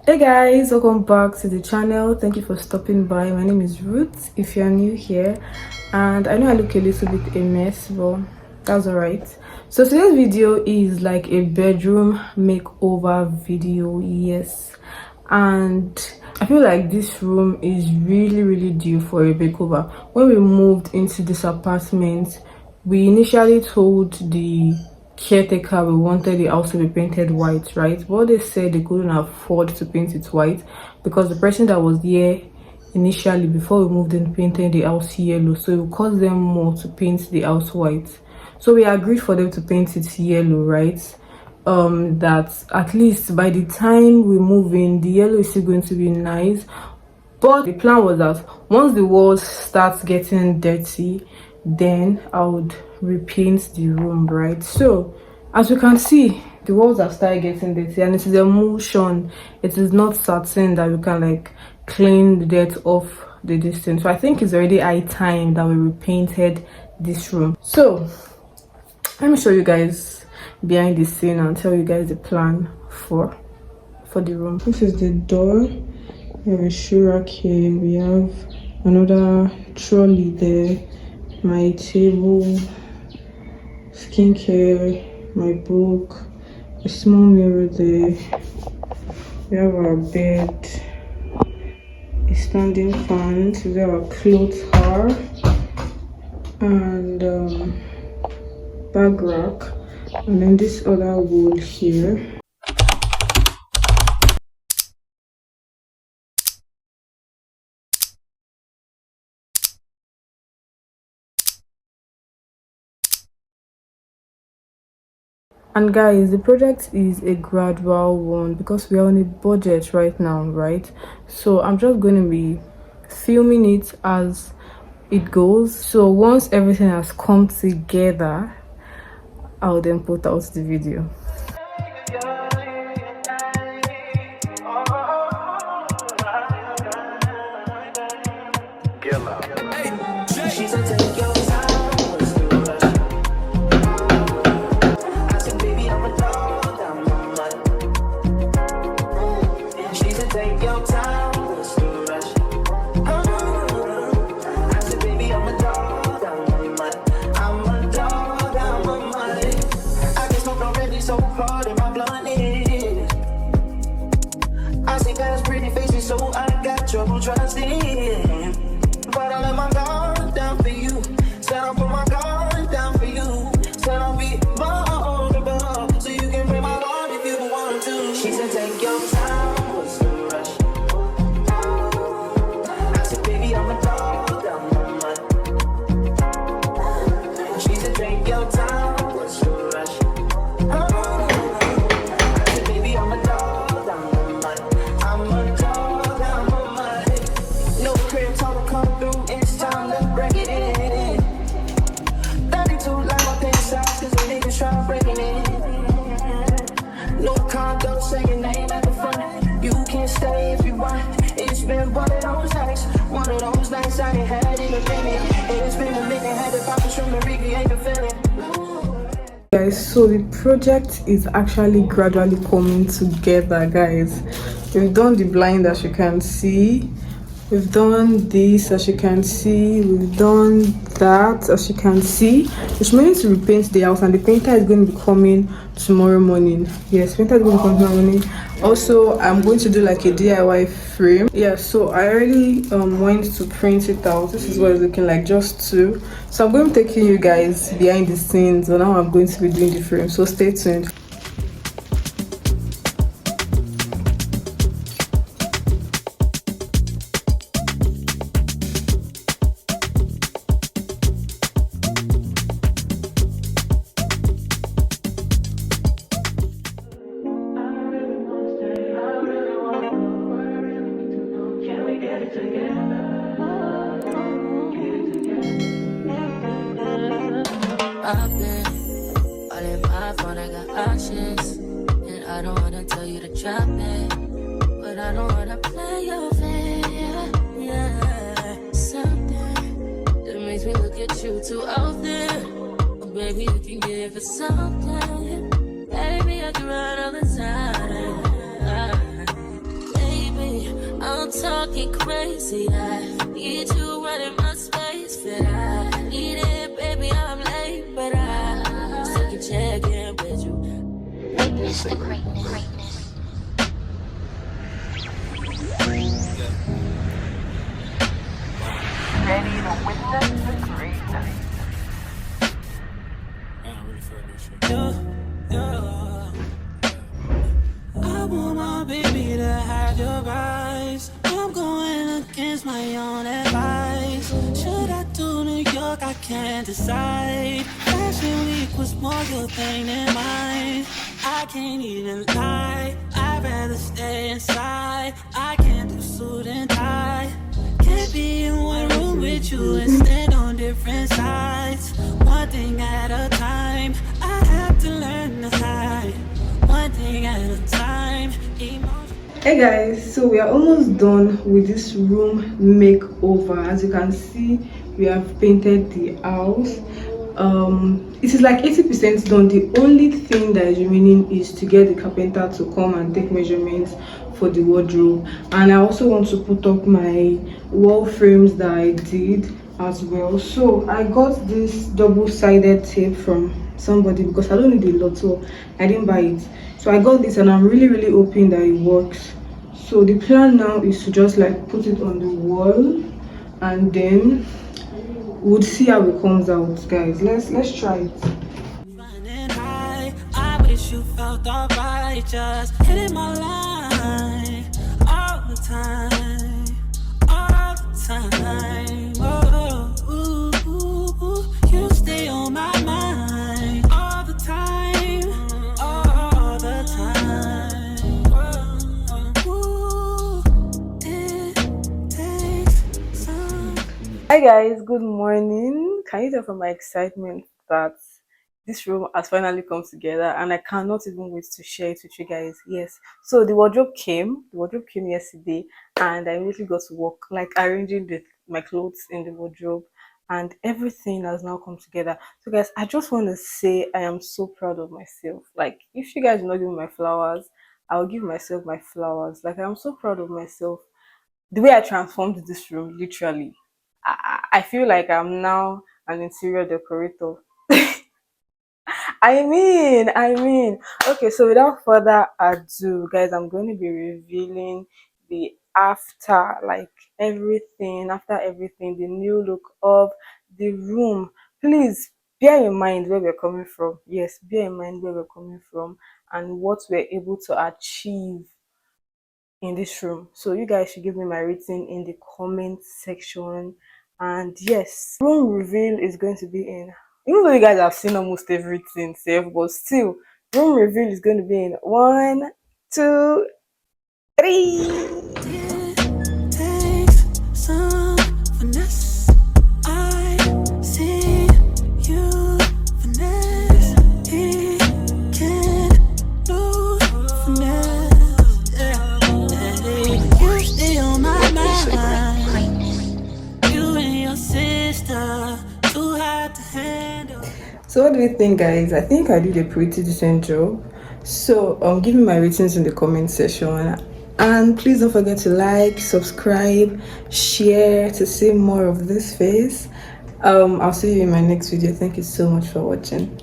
Hey guys, welcome back to the channel. Thank you for stopping by. My name is Ruth if you're new here, and I know I look a little bit a mess, but that's all right. So today's video is like a bedroom makeover video, yes, and I feel like this room is really due for a makeover. When we moved into this apartment, we initially told the caretaker we wanted the house to be painted white, right? But they said they couldn't afford to paint it white because the person that was there initially before we moved in painted the house yellow, so it would cost them more to paint the house white. So we agreed for them to paint it yellow, right? That at least by the time we move in, the yellow is still going to be nice. But the plan was that once the walls start getting dirty, then I would repaint the room, right? So as you can see, the walls have started getting dirty, and it is emulsion. It is not satin that we can like clean the dirt off the distance. So I think it's already high time that we repainted this room. So let me show you guys behind the scene and tell you guys the plan for the room. This is the door. We have a shoe rack here. We have another trolley there. My table, skincare, my book, a small mirror there. We have our bed, a standing fan, so there our clothes are, and bag rack, and then this other wall here. And guys, the project is a gradual one because we are on a budget right now, right? So I'm just going to be filming it as it goes. So once everything has come together, I'll then put out the video. Trouble trusting, but I let my guard down for you. Said I'll put my guard down for you. Said I'll be vulnerable, so you can break my heart if you want to. She said take your time, what's the rush? I said baby I'm a dog, I'm a mud. She said take your time, what's the rush? I said baby I'm a dog, I'm a mud. I'm a dog. Try breaking it. No condo, say your name at the front. You can stay if you want. It's been one of those nights I ain't had in a minute. It's been a minute, had to pop a shroom and recreate the feeling. Guys, so the project is actually gradually coming together, guys. We've done the blind, as you can see. We've done this, as you can see. We've done that, as you can see. Which means to repaint the house, and the painter is going to be coming tomorrow morning. Yes, painter is going to come tomorrow morning. Also, I'm going to do like a DIY frame. Yeah, so I already went to print it out. This is what it's looking like, just two. So I'm going to be taking you guys behind the scenes, but now I'm going to be doing the frame. So stay tuned. I've been all in my phone, I got options. And I don't wanna tell you to drop it, but I don't wanna play your fair. Yeah, something that makes me look at you too out there. Oh, baby, you can give it something. Baby, I can run all the time. See, I need you running my space, but I need it, baby. I'm late, but I still can check in with you. Witness the greatness. Ready to witness the greatness. I want my baby to have your eyes. I'm going against my own advice. Should I do New York? I can't decide. Fashion week was more your thing than mine. I can't even lie. I'd rather stay inside. I can't do suit and tie. Can't be in one room with you and stand on different sides. One thing at a time. I have to learn to hide. One thing at a time. Hey guys, so we are almost done with this room makeover. As you can see, we have painted the house. It is like 80% done. The only thing that is remaining is to get the carpenter to come and take measurements for the wardrobe, and I also want to put up my wall frames that I did as well. So I got this double-sided tape from somebody because I don't need a lot, so I didn't buy it. So I got this and I'm really hoping that it works. So the plan now is to just like put it on the wall and then we'll see how it comes out, guys. Let's try it. Running high, I wish you felt alright, just hitting my line all the time, all the time. Oh, ooh, ooh, ooh. You stay on my mind all the time, all the time. Ooh, it takes some. Hi guys, good morning. Can you tell from my excitement that this room has finally come together and I cannot even wait to share it with you guys. Yes, so the wardrobe came yesterday and I immediately got to work like arranging my clothes in the wardrobe, and everything has now come together. So guys, I just want to say I am so proud of myself. Like, if you guys do not give me my flowers, I'll give myself my flowers. Like, I'm so proud of myself, the way I transformed this room. Literally, I feel like I'm now an interior decorator. I mean, okay, so without further ado, guys, I'm going to be revealing the like after everything, the new look of the room. Please bear in mind where we're coming from. Yes, bear in mind where we're coming from and what we're able to achieve in this room. So you guys should give me my rating in the comment section. And yes, room reveal is going to be in, even though you guys have seen almost everything safe, but still room reveal is going to be in 1, 2, 3. It takes some finesse. I see you finesse. He can't lose finesse. Yeah. You stay on my mind. You and your sister too hard to handle. So what do you think, guys? I think I did a pretty decent job. So give me my ratings in the comment section, and please don't forget to like, subscribe, share to see more of this face. I'll see you in my next video. Thank you so much for watching.